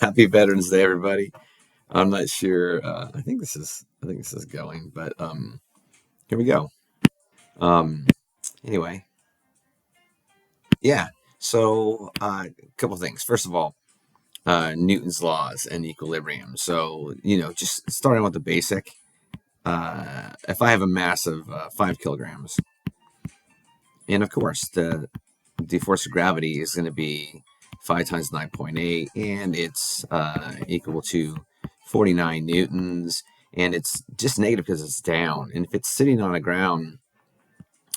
Happy Veterans Day, everybody. I'm not sure. I think this is going, but here we go. Um, anyway, yeah. So a couple things. First of all, Newton's laws and equilibrium. So just starting with the basic. If I have a mass of 5 kilograms, and of course the force of gravity is going to be 5 times 9.8, and it's equal to 49 newtons, and it's just negative because it's down. And if it's sitting on the ground,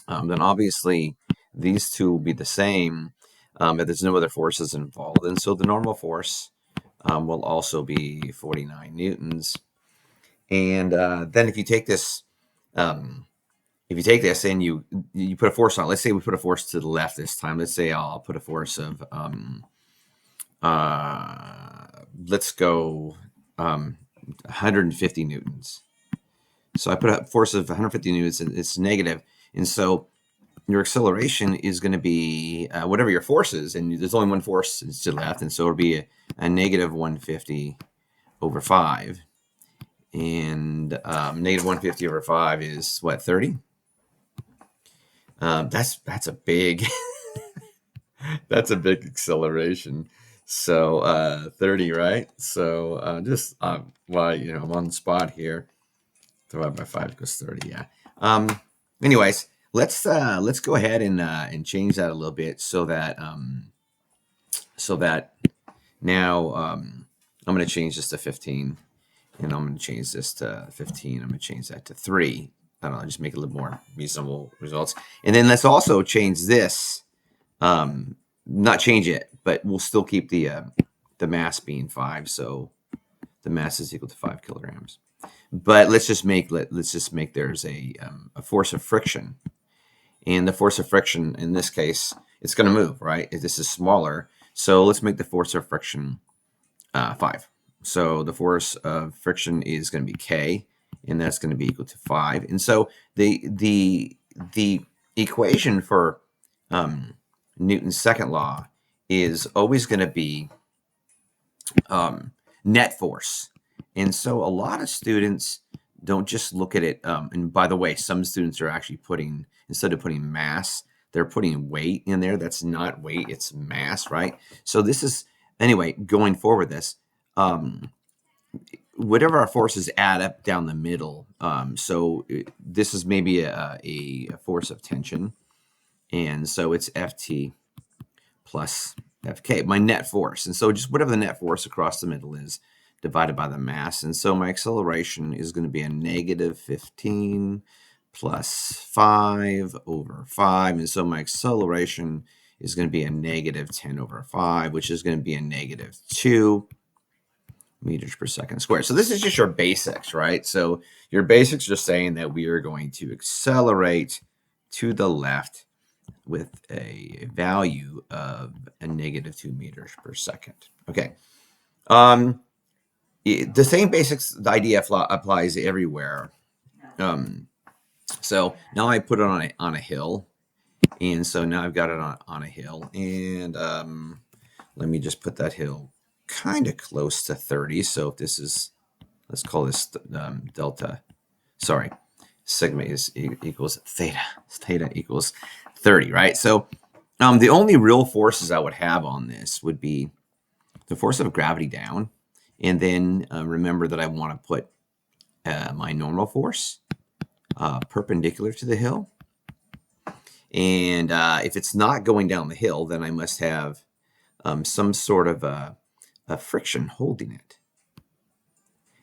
then obviously these two will be the same, but there's no other forces involved, and so the normal force will also be 49 newtons. And then if you take this and you put a force on, let's say we put a force to the left this time. Let's say I'll put a force of let's go 150 newtons. So I put a force of 150 newtons, and it's negative, and so your acceleration is going to be whatever your force is, and there's only one force to the left, and so it'll be a negative 150 over 5, and negative 150 over 5 is what, 30? That's a big that's a big acceleration. So 30, right? So just well, I'm on the spot here. Divided by 5 equals 30. Yeah. Anyways, let's go ahead and change that a little bit so that now I'm going to change this to 15, and I'm going to change this to 15. I'm going to change that to 3. I don't know, just make it a little more reasonable results. And then let's also change this. Not change it, but we'll still keep the mass being 5. So the mass is equal to 5 kilograms. But let's just make there's a force of friction, and the force of friction in this case, it's going to move, right? This is smaller, so let's make the force of friction 5. So the force of friction is going to be K, and that's going to be equal to 5. And so the equation for Newton's second law is always going to be net force. And so a lot of students don't just look at it. And by the way, some students are actually instead of putting mass, they're putting weight in there. That's not weight, it's mass, right? So this is, anyway, going forward this, whatever our forces add up down the middle. This is maybe a force of tension. And so it's Ft plus Fk, my net force. And so just whatever the net force across the middle is, divided by the mass. And so my acceleration is going to be a negative 15 plus 5 over 5. And so my acceleration is going to be a negative 10 over 5, which is going to be a negative 2 meters per second squared. So this is just your basics, right? So your basics are saying that we are going to accelerate to the left with a value of a negative 2 meters per second. Okay. The same basics, the idea applies everywhere. So now I put it on a hill, and so now I've got it on a hill, and let me just put that hill kind of close to 30. So if this is, let's call this delta. Sorry, sigma equals theta. Theta equals 30, right? So the only real forces I would have on this would be the force of gravity down. And then remember that I want to put my normal force perpendicular to the hill. And if it's not going down the hill, then I must have some sort of a friction holding it.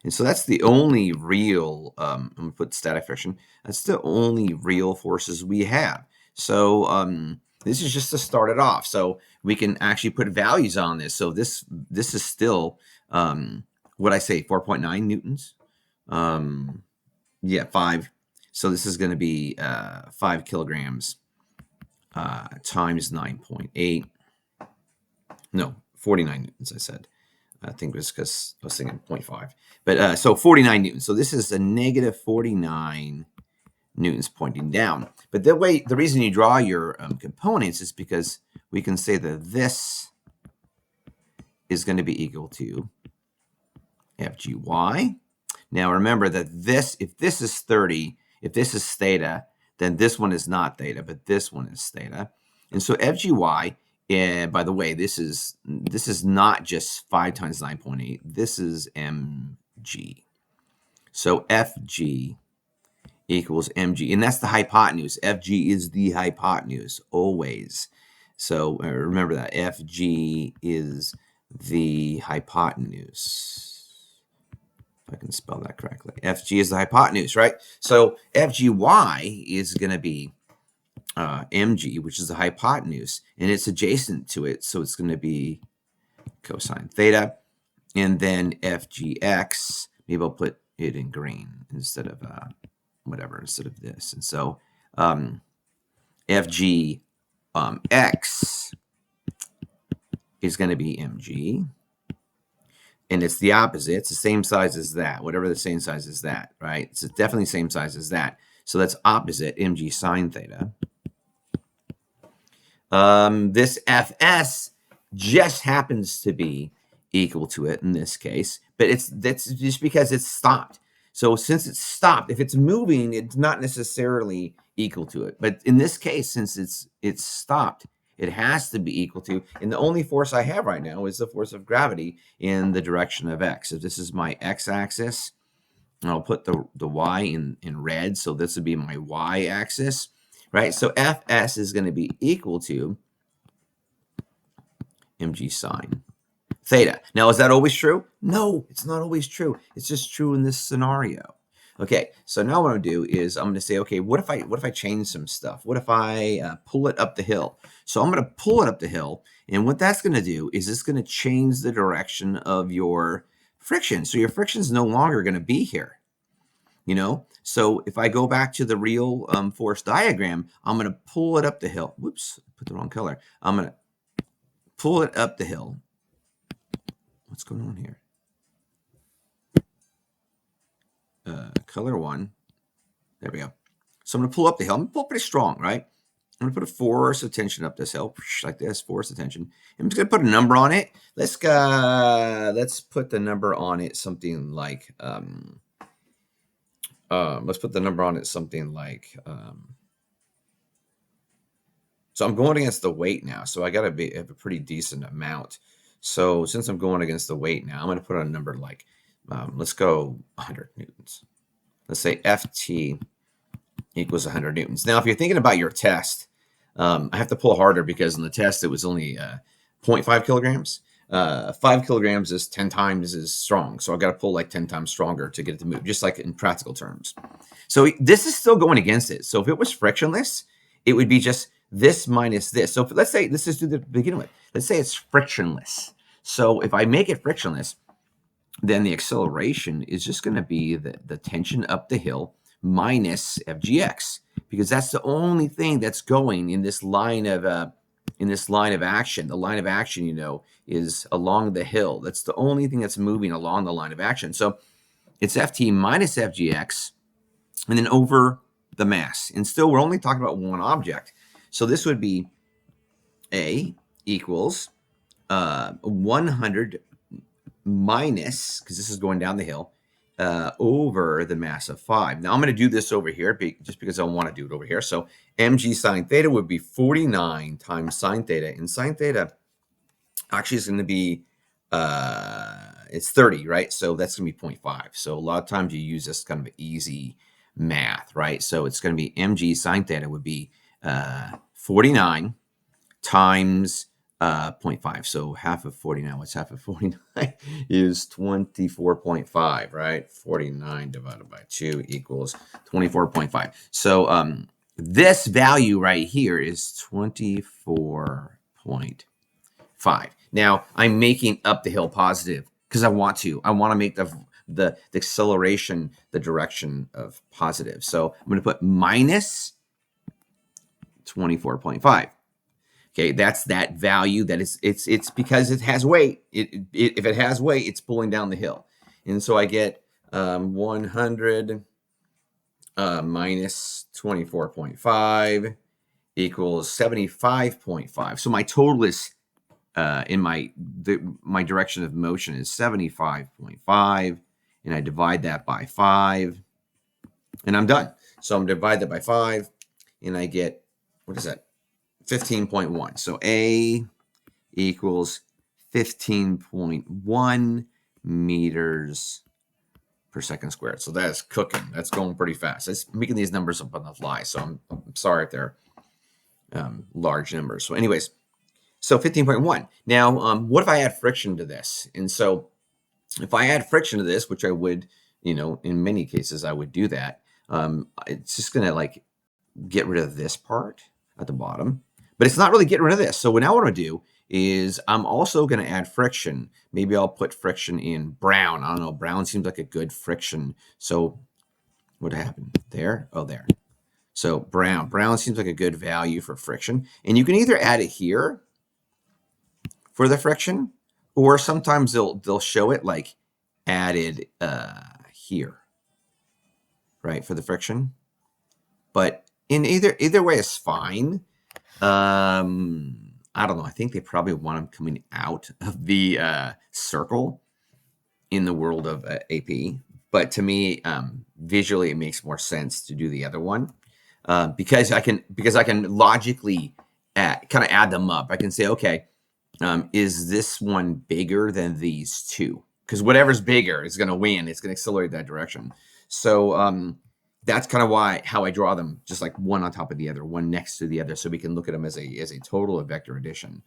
And so that's the only real, I'm going to put static friction, that's the only real forces we have. So this is just to start it off. So we can actually put values on this. So this is still, what I say, 4.9 newtons. Yeah, 5. So this is going to be 5 kilograms times 9.8. No, 49 newtons, I said. I think it was because I was thinking 0.5. But so 49 newtons. So this is a negative 49 newtons pointing down. But the reason you draw your components is because we can say that this is going to be equal to FGY. Now remember that if this is 30, if this is theta, then this one is not theta, but this one is theta. And so FGY, and by the way, this is not just 5 times 9.8. This is mg. So FG equals mg, and that's the hypotenuse. FG is the hypotenuse always. So remember that FG is the hypotenuse. If I can spell that correctly. FG is the hypotenuse, right? So FGY is going to be mg, which is the hypotenuse, and it's adjacent to it, so it's going to be cosine theta. And then FGX, maybe I'll put it in green instead of whatever, instead of this. And so FG X is going to be mg. And it's the opposite. It's the same size as that, whatever the same size as that, right? It's definitely the same size as that. So that's opposite mg sine theta. This Fs just happens to be equal to it in this case, but that's just because it's stopped. So since it's stopped, if it's moving, it's not necessarily equal to it. But in this case, since it's stopped, it has to be equal to, and the only force I have right now is the force of gravity in the direction of x. If this is my x-axis, I'll put the y in red, so this would be my y-axis, right? So Fs is going to be equal to mg sine theta. Now, is that always true? No, it's not always true. It's just true in this scenario. Okay, so now what I'm going to do is I'm going to say, okay, what if I change some stuff? What if I pull it up the hill? So I'm going to pull it up the hill, and what that's going to do is it's going to change the direction of your friction. So your friction is no longer going to be here. You know, so if I go back to the real force diagram, I'm going to pull it up the hill. Whoops, I put the wrong color. I'm going to pull it up the hill. What's going on here? Color 1. There we go. So I'm going to pull up the hill. I'm going to pull pretty strong, right? I'm going to put a force of tension up this hill, like this, force of tension. I'm just going to put a number on it. Let's put the number on it something like, let's put the number on it something like, so I'm going against the weight now. So I got to have a pretty decent amount. So since I'm going against the weight now, I'm going to put a number like, let's go 100 newtons. Let's say FT equals 100 newtons. Now, if you're thinking about your test, I have to pull harder because in the test, it was only 0.5 kilograms. 5 kilograms is 10 times as strong. So I've got to pull like 10 times stronger to get it to move, just like in practical terms. So this is still going against it. So if it was frictionless, it would be just this minus this. So let's say, let's just do the beginning with. Let's say it's frictionless. So if I make it frictionless, then the acceleration is just going to be the tension up the hill minus FGX, because that's the only thing that's going in this line of action. The line of action, you know, is along the hill. That's the only thing that's moving along the line of action. So it's FT minus FGX, and then over the mass. And still, we're only talking about one object. So this would be A equals 100 minus, because this is going down the hill, over the mass of 5. Now I'm going to do this over here just because I want to do it over here. So mg sine theta would be 49 times sine theta. And sine theta actually is going to be, it's 30, right? So that's going to be 0.5. So a lot of times you use this kind of easy math, right? So it's going to be mg sine theta would be 49 times 0.5. So half of 49, what's half of 49? Is 24.5, right? 49 divided by 2 equals 24.5. So this value right here is 24.5. Now I'm making up the hill positive because I want to. I want to make the acceleration the direction of positive. So I'm going to put minus 24.5. Okay, that's that value. That is, it's because it has weight. If it has weight, it's pulling down the hill, and so I get 100 minus 24.5 equals 75.5. So my total is in my direction of motion is 75.5, and I divide that by 5, and I'm done. So I'm divide that by 5, and I get, what is that? 15.1. So A equals 15.1 meters per second squared. So that's cooking. That's going pretty fast. It's making these numbers up on the fly. So I'm sorry if they're large numbers. So anyways, so 15.1. Now, what if I add friction to this? And so if I add friction to this, which I would, in many cases, I would do that. It's just going to like get rid of this part at the bottom, but it's not really getting rid of this. So now what I'm going to do is I'm also going to add friction. Maybe I'll put friction in brown. I don't know. Brown seems like a good friction. So what happened there? Oh, there. So brown seems like a good value for friction. And you can either add it here for the friction, or sometimes they'll show it like added here, right, for the friction. But in either way is fine. I don't know. I think they probably want them coming out of the circle in the world of AP. But to me, visually, it makes more sense to do the other one because I can logically kind of add them up. I can say, okay, is this one bigger than these two? Because whatever's bigger is going to win. It's going to accelerate that direction. So that's kind of how I draw them, just like one on top of the other, one next to the other, so we can look at them as a total of vector addition.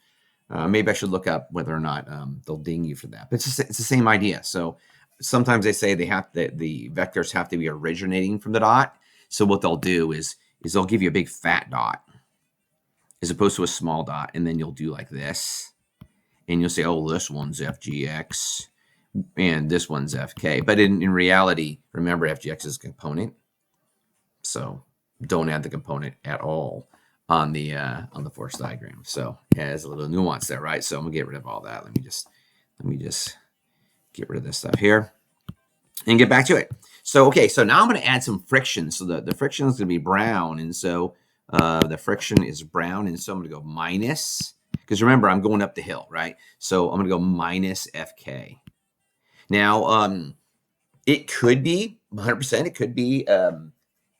Maybe I should look up whether or not they'll ding you for that. But it's the same idea. So sometimes they say the vectors have to be originating from the dot. So what they'll do is they'll give you a big fat dot as opposed to a small dot, and then you'll do like this, and you'll say, oh, this one's FGX, and this one's FK. But in reality, remember, FGX is a component. So don't add the component at all on the force diagram. So it has a little nuance there, right? So I'm gonna get rid of all that. Let me just get rid of this stuff here and get back to it. So okay, so now I'm gonna add some friction. So the friction is gonna be brown, and so the friction is brown, and so I'm gonna go minus, because remember I'm going up the hill, right? So I'm gonna go minus FK. Now it could be 100%. It could be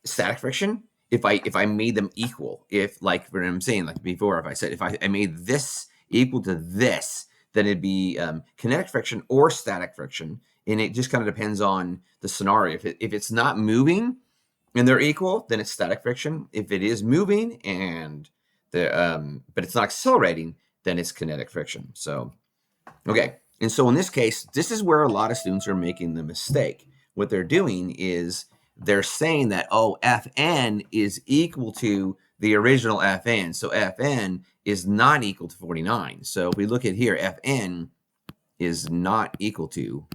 static friction if I made them equal. If, like what I'm saying, like before, if I said if I made this equal to this, then it'd be kinetic friction or static friction, and it just kind of depends on the scenario. If it's not moving and they're equal, then it's static friction. If it is moving and but it's not accelerating, then it's kinetic friction. So okay, and so in this case, this is where a lot of students are making the mistake. What they're doing is they're saying that, oh, Fn is equal to the original Fn. So Fn is not equal to 49. So if we look at here, Fn is not equal to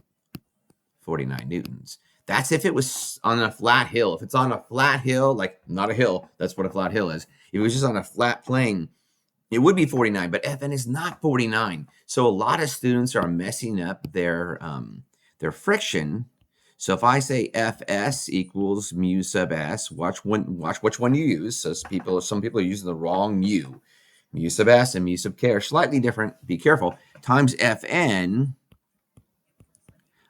49 newtons. That's if it was on a flat hill. If it's on a flat hill, like not a hill, that's what a flat hill is. If it was just on a flat plane, it would be 49, but Fn is not 49. So a lot of students are messing up their friction. So if I say Fs equals mu sub s, watch which one you use. So some people are using the wrong mu. Mu sub s and mu sub k are slightly different. Be careful. Times Fn.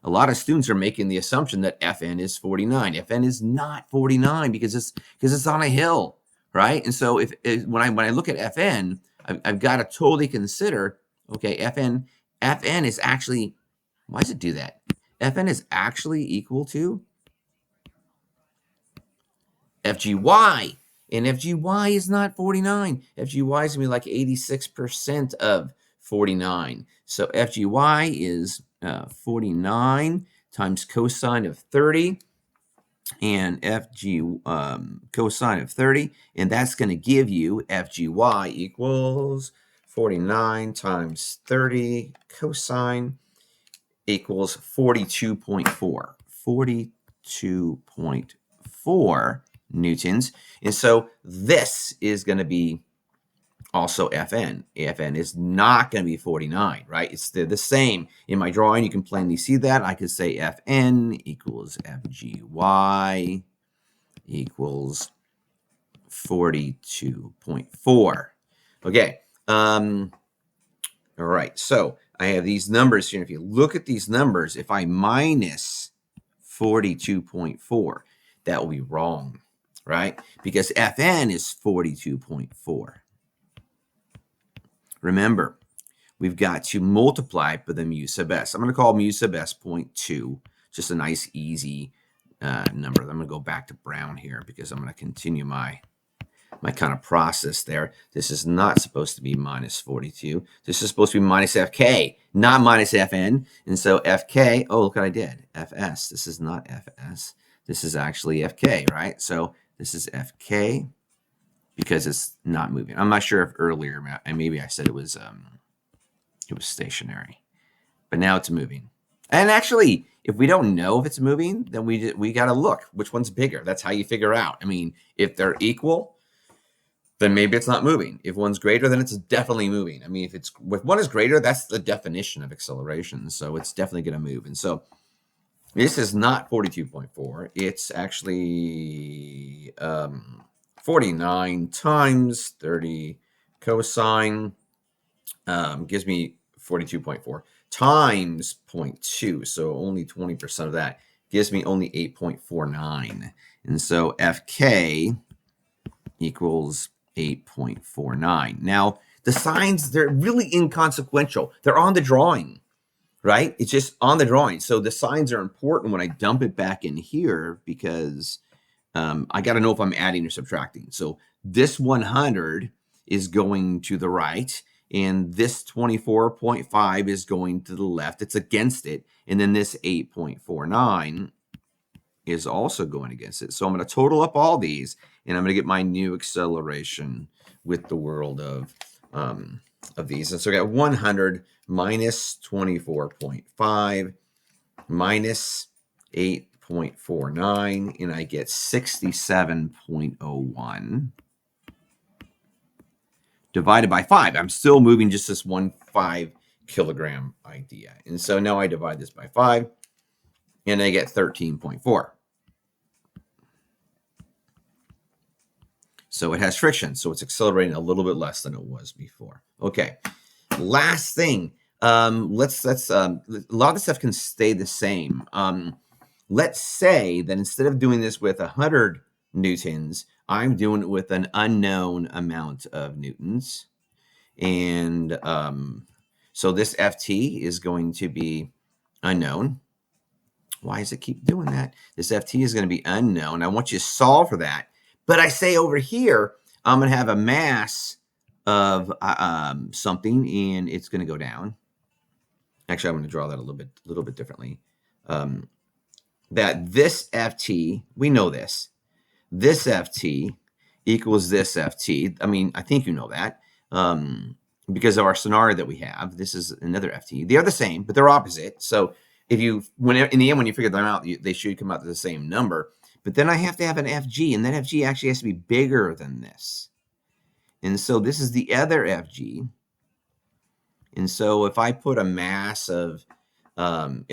A lot of students are making the assumption that Fn is 49. Fn is not 49 because it's on a hill, right? And so when I look at Fn, I've got to totally consider, okay, Fn is actually, why does it do that? Fn is actually equal to FGY, and FGY is not 49. FGY is going to be like 86% of 49. So FGY is 49 times cosine of 30, and cosine of 30, and that's going to give you FGY equals 49 times 30 cosine equals 42.4. 42.4 newtons. And so this is going to be also Fn. Fn is not going to be 49, right? It's the same. In my drawing, you can plainly see that. I could say Fn equals Fgy equals 42.4. Okay. All right, so I have these numbers here. If you look at these numbers, if I minus 42.4, that will be wrong, right? Because Fn is 42.4. Remember, we've got to multiply by the mu sub s. I'm going to call mu sub s 0.2, just a nice, easy number. I'm going to go back to brown here because I'm going to continue my kind of process there. This is not supposed to be minus 42. This is supposed to be minus FK, not minus FN. And so FK, oh, look what I did. FS. This is not FS. This is actually FK, right? So this is FK because it's not moving. I'm not sure if earlier, maybe I said it was stationary, but now it's moving. And actually, if we don't know if it's moving, then we got to look which one's bigger. That's how you figure out. I mean, if they're equal, then maybe it's not moving. If one's greater, then it's definitely moving. I mean, if one is greater, that's the definition of acceleration. So it's definitely going to move. And so this is not 42.4. It's actually 49 times 30 cosine gives me 42.4 times 0.2. So only 20% of that gives me only 8.49. And so FK equals 8.49. Now, the signs, they're really inconsequential. They're on the drawing, right? It's just on the drawing. So the signs are important when I dump it back in here because I got to know if I'm adding or subtracting. So this 100 is going to the right, and this 24.5 is going to the left. It's against it. And then this 8.49 is also going against it. So I'm going to total up all these, and I'm going to get my new acceleration with the world of these. And so I got 100 minus 24.5 minus 8.49, and I get 67.01 divided by 5. I'm still moving just this 5 kilogram idea. And so now I divide this by 5, and I get 13.4. So it has friction, so it's accelerating a little bit less than it was before. Okay, last thing. Let's a lot of the stuff can stay the same. Let's say that instead of doing this with 100 newtons, I'm doing it with an unknown amount of newtons. And so this FT is going to be unknown. Why does it keep doing that? This FT is going to be unknown. I want you to solve for that. But I say over here, I'm going to have a mass of something, and it's going to go down. Actually, I'm going to draw that a little bit differently. That this FT, we know this. This FT equals this FT. I mean, I think you know that because of our scenario that we have. This is another FT. They are the same, but they're opposite. So if you, in the end, when you figure them out, they should come out to the same number. But then I have to have an FG, and that FG actually has to be bigger than this. And so this is the other FG. And so if I put a mass of 5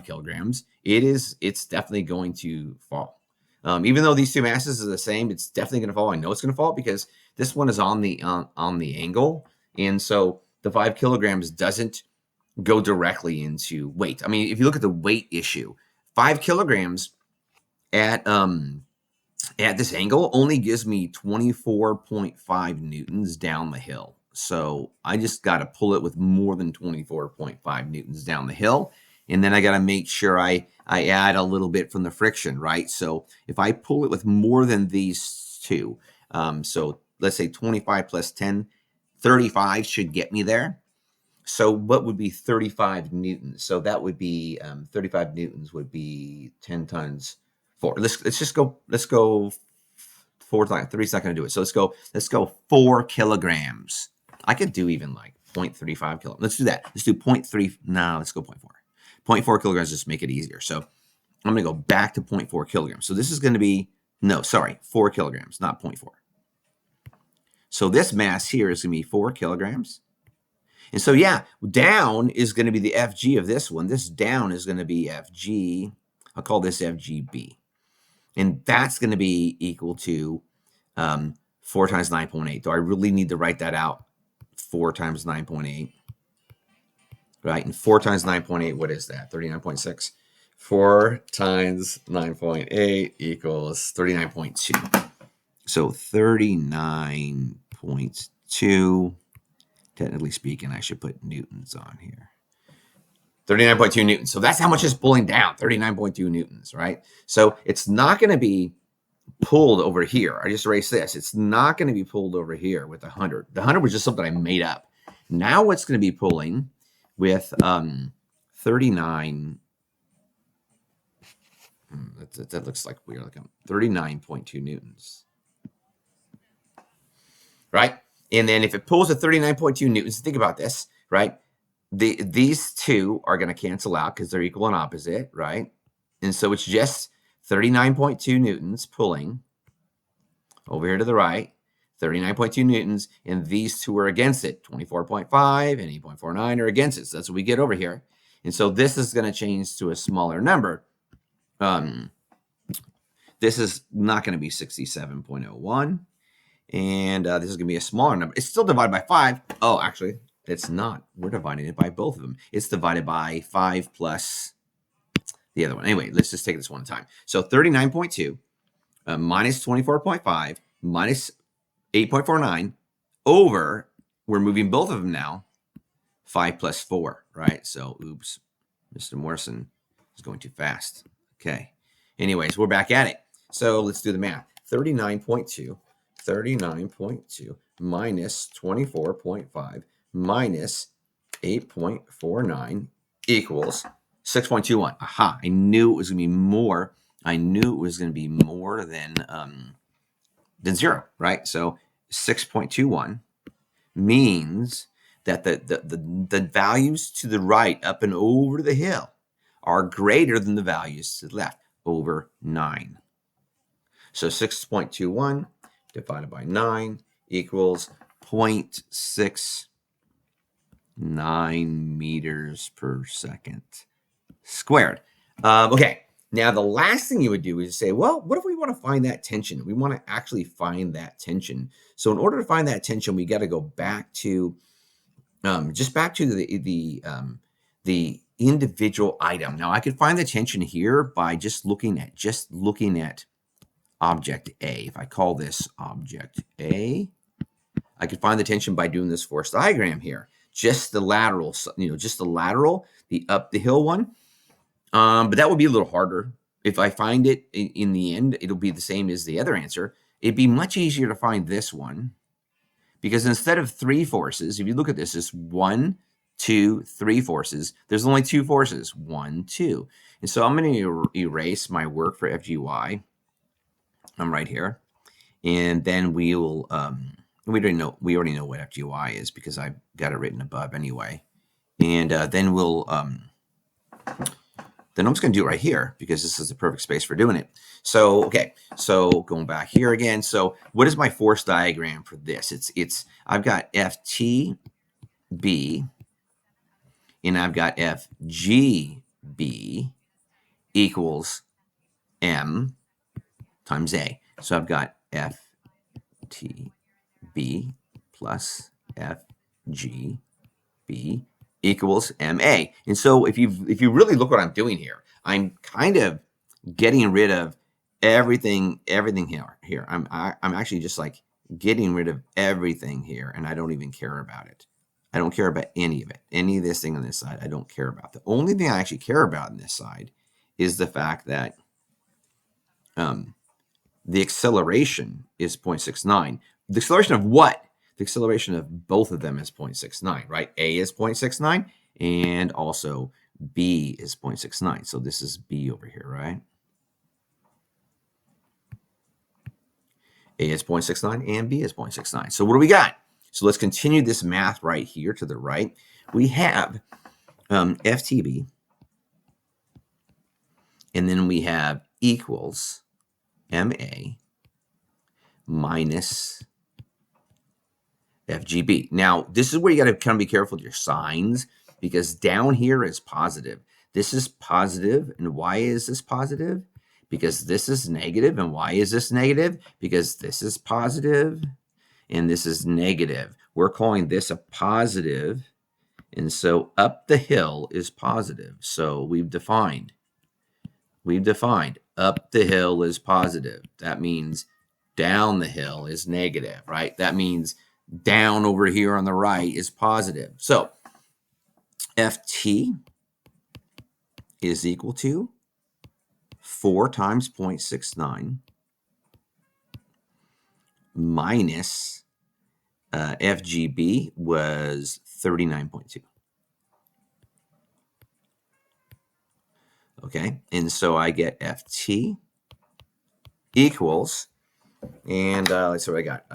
kilograms, it's definitely going to fall. Even though these two masses are the same, it's definitely going to fall. I know it's going to fall because this one is on the angle, and so the 5 kilograms doesn't go directly into weight. I mean, if you look at the weight issue, 5 kilograms at this angle only gives me 24.5 newtons down the hill. So I just got to pull it with more than 24.5 newtons down the hill. And then I got to make sure I add a little bit from the friction, right? So if I pull it with more than these two, so let's say 25 plus 10, 35 should get me there. So what would be 35 newtons? So that would be 35 newtons would be 10 times 4. Let's go 4 times 3 is not going to do it. So let's go 4 kilograms. I could do even like 0.35 kilograms. Let's do that. Let's do 0.3. No, let's go 0.4. 0.4 kilograms, just make it easier. So I'm going to go back to 0.4 kilograms. So this is going to be, 4 kilograms, not 0.4. So this mass here is going to be 4 kilograms. And so, yeah, down is going to be the FG of this one. This down is going to be FG. I'll call this FGB. And that's going to be equal to 4 times 9.8. Do I really need to write that out? 4 times 9.8. right? And 4 times 9.8, what is that? 39.6. 4 times 9.8 equals 39.2. So 39.2, technically speaking, I should put newtons on here. 39.2 newtons. So that's how much it's pulling down, 39.2 newtons, right? So it's not going to be pulled over here. I just erased this. It's not going to be pulled over here with 100. The 100 was just something I made up. Now what's going to be pulling with 39, that looks like we're looking 39.2 newtons, right? And then if it pulls at 39.2 newtons, think about this, right? These two are going to cancel out because they're equal and opposite, right? And so it's just 39.2 newtons pulling over here to the right, 39.2 newtons, and these two are against it. 24.5 and 8.49 are against it. So that's what we get over here. And so this is going to change to a smaller number. This is not going to be 67.01. And this is going to be a smaller number. It's still divided by 5. Oh, actually, it's not. We're dividing it by both of them. It's divided by 5 plus the other one. Anyway, let's just take this one at a time. So 39.2 minus 24.5 minus 8.49 over, we're moving both of them now, 5 plus 4, right? So, oops, Mr. Morrison is going too fast. Okay. Anyways, we're back at it. So let's do the math. 39.2 minus 24.5 minus 8.49 equals 6.21. Aha, I knew it was going to be more. I knew it was going to be more than 0, right? So 6.21 means that the values to the right up and over the hill are greater than the values to the left, over 9. So 6.21 divided by 9 equals 0.69 meters per second squared. Okay, now the last thing you would do is say, well, what if we want to find that tension? We want to actually find that tension. So in order to find that tension, we got to go back to just back to the individual item. Now I could find the tension here by just looking at object A. If I call this object A, I could find the tension by doing this force diagram here. Just the lateral, the up the hill one. But that would be a little harder. If I find it in the end, it'll be the same as the other answer. It'd be much easier to find this one because instead of 3 forces, if you look at this, it's 1, 2, 3 forces. There's only 2 forces, 1, 2. And so I'm going to erase my work for FGY. I'm right here. And then we'll, we already know what FGY is because I've got it written above anyway. And then we'll, then I'm just going to do it right here because this is the perfect space for doing it. So, okay, so going back here again. So what is my force diagram for this? I've got FTB and I've got FGB equals M times A. So I've got FTB plus FGB equals MA. And so if you really look what I'm doing here, I'm kind of getting rid of everything here. I'm actually just like getting rid of everything here, and I don't even care about it. I don't care about any of it. Any of this thing on this side, I don't care about. The only thing I actually care about on this side is the fact that the acceleration is 0.69. The acceleration of what? The acceleration of both of them is 0.69, right? A is 0.69 and also B is 0.69. So this is B over here, right? A is 0.69 and B is 0.69. So what do we got? So let's continue this math right here to the right. We have FTB, and then we have equals MA minus FGB. Now, this is where you got to kind of be careful with your signs because down here is positive. This is positive, and why is this positive? Because this is negative, and why is this negative? Because this is positive, and this is negative. We're calling this a positive, And so up the hill is positive. So we've defined up the hill is positive. That means down the hill is negative, right? That means down over here on the right is positive. So FT is equal to 4 times 0.69 minus FGB was 39.2. Okay, and so I get FT equals, and let's see what I got.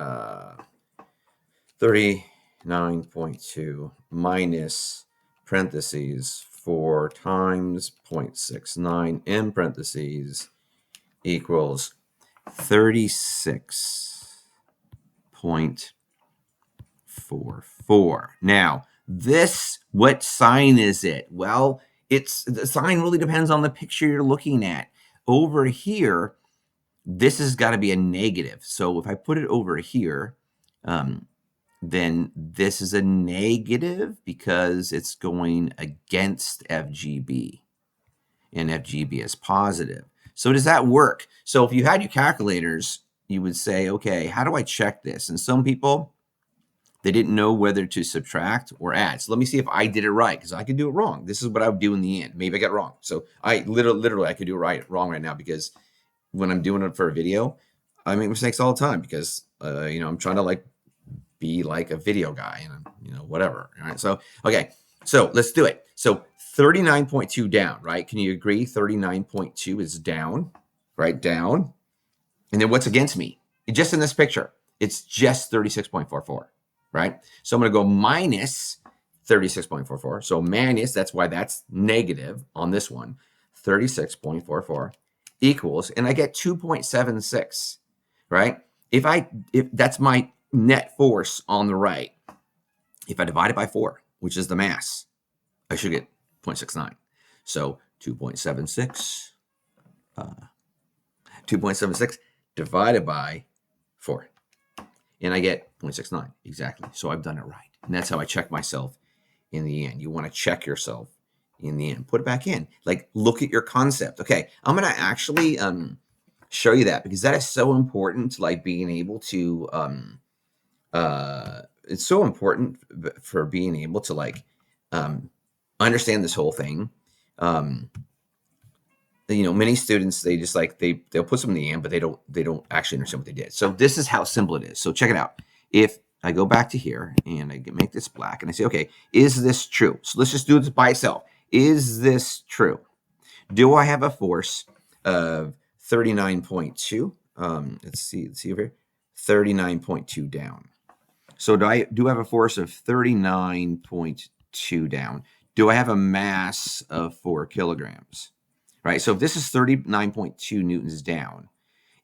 39.2 minus parentheses 4 times 0.69 in parentheses equals 36.44. Now, this, what sign is it? Well, it's the sign really depends on the picture you're looking at. Over here, this has got to be a negative. So if I put it over here, then this is a negative because it's going against FGB, and FGB is positive. So does that work? So if you had your calculators, you would say, okay, how do I check this? And some people, they didn't know whether to subtract or add. So let me see if I did it right, because I could do it wrong. This is what I would do in the end. Maybe I got it wrong. So I literally I could do it wrong right now, because when I'm doing it for a video, I make mistakes all the time because I'm trying to like be like a video guy and whatever. All right. So okay. So let's do it. So 39.2 down, right? Can you agree 39.2 is down, right? Down. And then what's against me? Just in this picture, it's just 36.44, right? So I'm going to go minus 36.44. So minus, that's why that's negative on this one, 36.44 equals, and I get 2.76, right? If that's my net force on the right, if I divide it by 4, which is the mass, I should get 0.69. So 2.76 divided by 4. And I get 0.69 exactly. So I've done it right. And that's how I check myself in the end. You want to check yourself in the end. Put it back in. Like, look at your concept. Okay, I'm going to actually show you that, because that is so important to like being able to it's so important for being able to like understand this whole thing. Many students, they just like they'll put something in the end, but they don't actually understand what they did. So this is how simple it is. So check it out. If I go back to here and I make this black and I say, okay, is this true? So let's just do this by itself. Is this true? Do I have a force of 39.2? Let's see over here. 39.2 down. So do I have a force of 39.2 down? Do I have a mass of 4 kilograms? Right. So if this is 39.2 newtons down,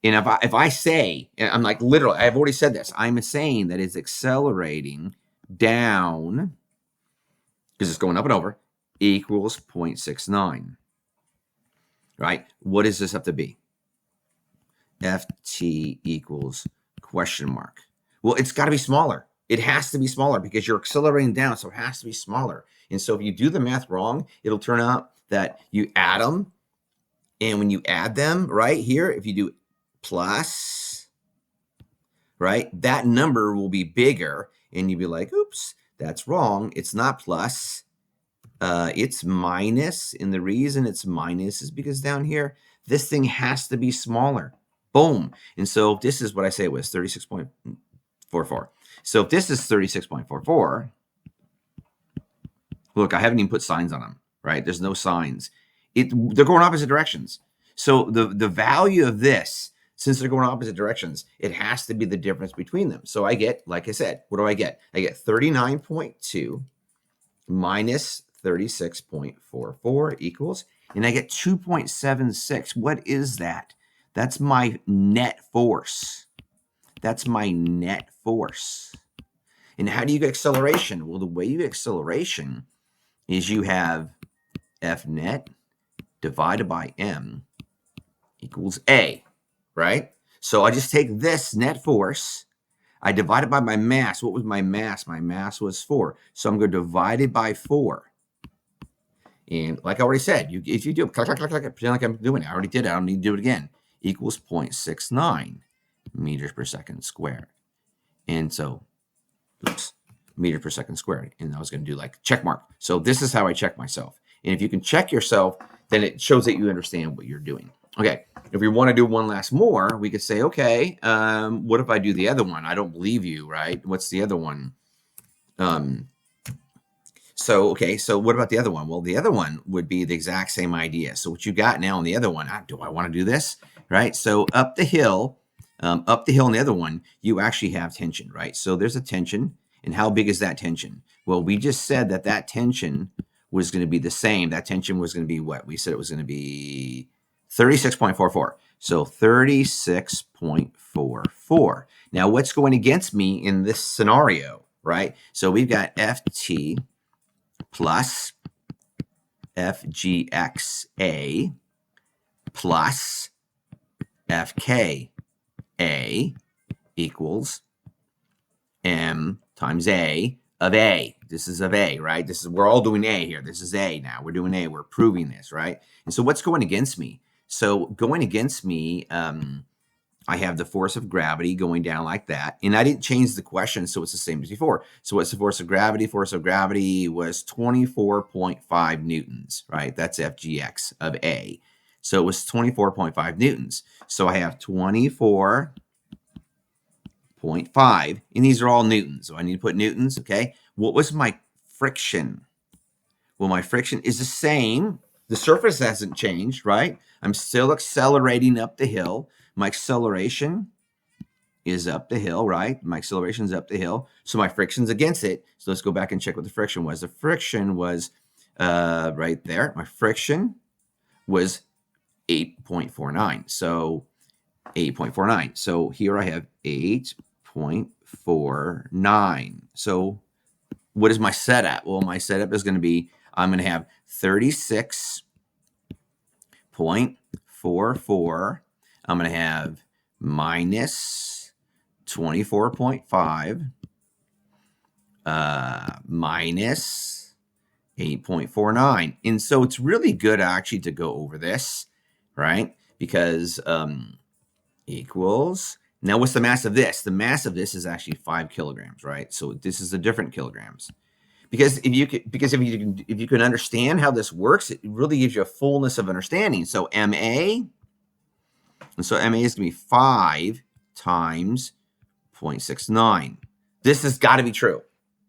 and if I say, and I'm like literally, I've already said this, I'm saying that it's accelerating down because it's going up and over, equals 0.69. Right? What does this have to be? FT equals question mark. Well, it's got to be smaller. It has to be smaller because you're accelerating down, so it has to be smaller. And so if you do the math wrong, it'll turn out that you add them, and when you add them right here, if you do plus, right, that number will be bigger, and you'll be like, oops, that's wrong. It's not plus. It's minus, and the reason it's minus is because down here, this thing has to be smaller. Boom. And so this is what I say it was, 36.44. So if this is 36.44, look, I haven't even put signs on them, right? There's no signs. They're going opposite directions. So the value of this, since they're going opposite directions, it has to be the difference between them. So I get, like I said, what do I get? I get 39.2 minus 36.44 equals, and I get 2.76. What is that? That's my net force. That's my net force. And how do you get acceleration? Well, the way you get acceleration is you have F net divided by M equals A, right? So I just take this net force, I divided by my mass. What was my mass? My mass was 4. So I'm going to divide it by 4. And like I already said, if you do it, pretend like I'm doing it. I already did it. I don't need to do it again. Equals 0.69 meters per second squared. And so, oops, meter per second squared. And I was going to do like check mark. So this is how I check myself. And if you can check yourself, then it shows that you understand what you're doing. Okay, if we want to do one last more, we could say, okay, what if I do the other one? I don't believe you, right? What's the other one? Okay, so what about the other one? Well, the other one would be the exact same idea. So what you got now on the other one, do I want to do this, right? So up the hill in the other one, you actually have tension, right? So there's a tension, and how big is that tension? Well, we just said that tension was going to be the same. That tension was going to be what? We said it was going to be 36.44. So 36.44. Now, what's going against me in this scenario, right? So we've got FT plus FGXA plus FKA equals M times A of A. This is of A, right? We're all doing A here. This is A now. We're doing A. We're proving this, right? And so what's going against me? So going against me, I have the force of gravity going down like that. And I didn't change the question, so it's the same as before. So what's the force of gravity? Force of gravity was 24.5 newtons, right? That's FGX of A. So it was 24.5 newtons. So I have 24.5, and these are all newtons. So I need to put newtons, okay? What was my friction? Well, my friction is the same. The surface hasn't changed, right? I'm still accelerating up the hill. My acceleration is up the hill, right? My acceleration is up the hill. So my friction's against it. So let's go back and check what the friction was. The friction was right there. My friction was 8.49. So 8.49. So here I have 8.49. So what is my setup? Well, my setup is going to be, I'm going to have 36.44. I'm going to have minus 24.5 minus 8.49. And so it's really good actually to go over this, right? Because equals, now what's the mass of this? The mass of this is actually 5 kilograms, right? So this is a different kilograms. Because if you can understand how this works, it really gives you a fullness of understanding. So MA, and so MA is going to be 5 times 0.69. This has got to be true.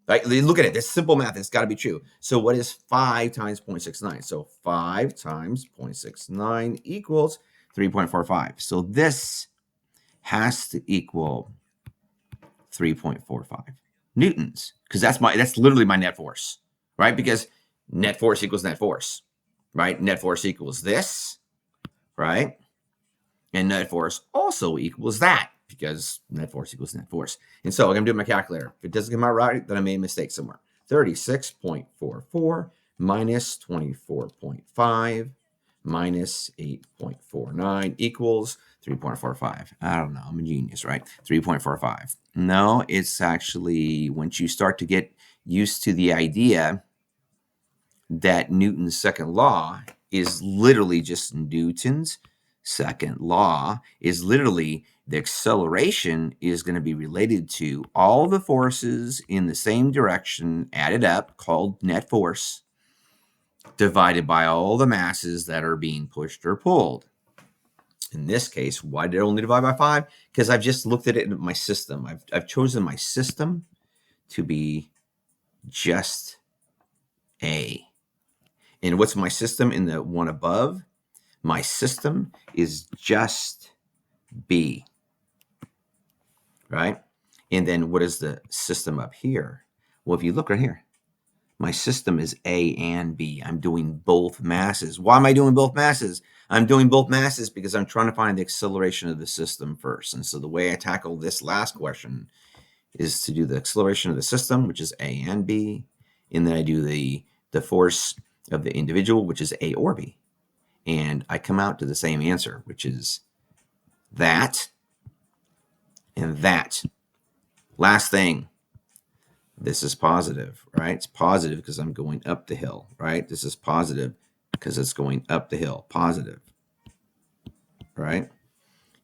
Right? Look at it. This simple math. It's got to be true. So what is 5 times 0.69? So 5 times 0.69 equals 3.45. So this has to equal 3.45 newtons, because that's literally my net force, right? Because net force equals net force, right? Net force equals this, right? And net force also equals that, because net force equals net force. And so I'm going to do my calculator. If it doesn't come out right, then I made a mistake somewhere. 36.44 minus 24.5 minus 8.49 equals 3.45. I don't know. I'm a genius, right? 3.45. No, it's actually, once you start to get used to the idea that Newton's second law is literally just Newton's second law is literally the acceleration is going to be related to all the forces in the same direction added up, called net force, divided by all the masses that are being pushed or pulled. In this case, why did I only divide by 5? Because I've just looked at it in my system. I've chosen my system to be just A. And what's my system in the one above? My system is just B, right? And then what is the system up here? Well, if you look right here, my system is A and B. I'm doing both masses. Why am I doing both masses? I'm doing both masses because I'm trying to find the acceleration of the system first. And so the way I tackle this last question is to do the acceleration of the system, which is A and B. And then I do the force of the individual, which is A or B. And I come out to the same answer, which is that and that. Last thing, this is positive, right? It's positive because I'm going up the hill, right? This is positive because it's going up the hill, positive, right?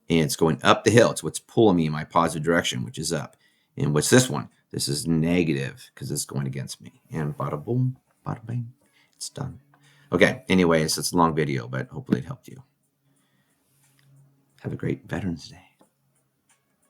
And it's going up the hill. It's what's pulling me in my positive direction, which is up. And what's this one? This is negative because it's going against me. And bada boom, bada bang, it's done. Okay, anyways, it's a long video, but hopefully it helped you. Have a great Veterans Day.